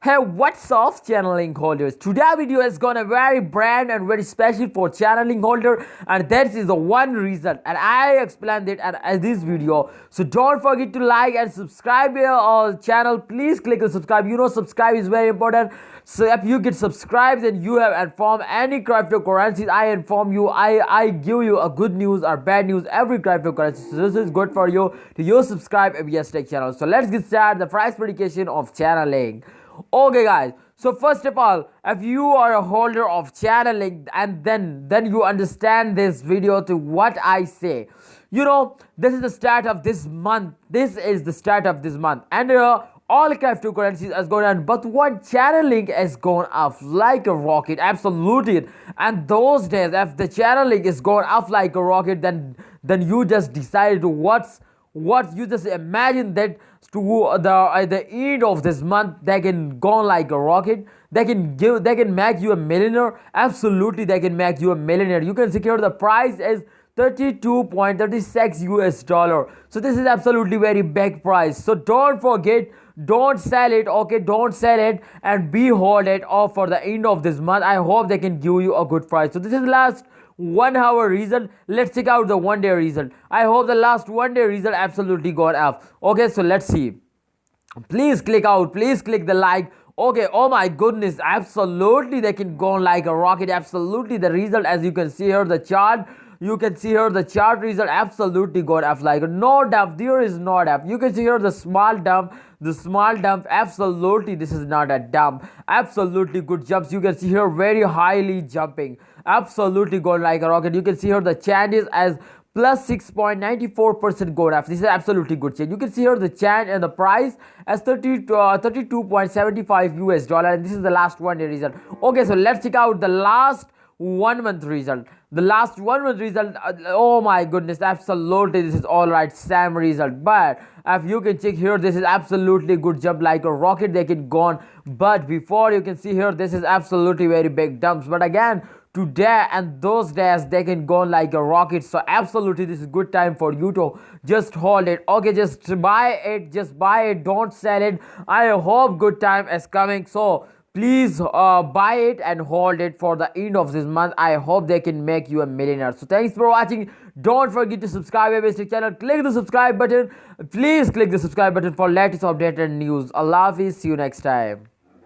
Hey, what's up, Chainlink holders? Today's video is gonna very brand and very special for Chainlink holder, and that is the one reason, and I explained it in this video. So don't forget to like and subscribe our channel. Please click the subscribe. You know, subscribe is very important. So if you get subscribed, then you have informed any cryptocurrencies. I inform you. I give you a good news or bad news every cryptocurrency. So this is good for you to you subscribe ABS Tech channel. So let's get started. The price prediction of Chainlink. Okay guys, so first of all, if you are a holder of Chainlink and then you understand this video to what I say, you know, this is the start of this month. This is the start of this month, and all cryptocurrencies is going on, but one Chainlink is going up like a rocket, absolutely. And those days, if the Chainlink is going up like a rocket, then you just decided what you just imagine that to at the end of this month they can go like a rocket. They can make you a millionaire. Absolutely, they can make you a millionaire. You can secure the price as 32.36 US dollar. So this is absolutely very big price. So don't forget, don't sell it. Okay, don't sell it and be hold it off for the end of this month. I hope they can give you a good price. So this is last 1 hour result. Let's check out the 1 day result. I hope the last 1 day result absolutely got up. Okay, so let's see. Please click out, please click the like. Okay, oh my goodness, absolutely they can go like a rocket. Absolutely, the result, as you can see here, the chart, you can see here the chart result absolutely got up like no dump. There is no dump. You can see here the small dump, absolutely this is not a dump. Absolutely good jumps. You can see here very highly jumping, absolutely going like a rocket. You can see here the changes as plus 6.94% go up. This is absolutely good change. You can see here the change and the price as 32.75 US dollar, and this is the last 1 day result. Okay, so let's check out the last 1 month result. The last 1 month result, oh my goodness, absolutely this is all right, same result. But if you can check here, this is absolutely good jump like a rocket. They can go on, but before you can see here, this is absolutely very big dumps. But again, today and those days they can go like a rocket. So absolutely this is good time for you to just hold it. Okay, just buy it, don't sell it. I hope good time is coming, so please buy it and hold it for the end of this month. I hope they can make you a millionaire. So thanks for watching. Don't forget to subscribe to our channel. Click the subscribe button. Please click the subscribe button for latest updated news. Allah Hafiz. See you next time.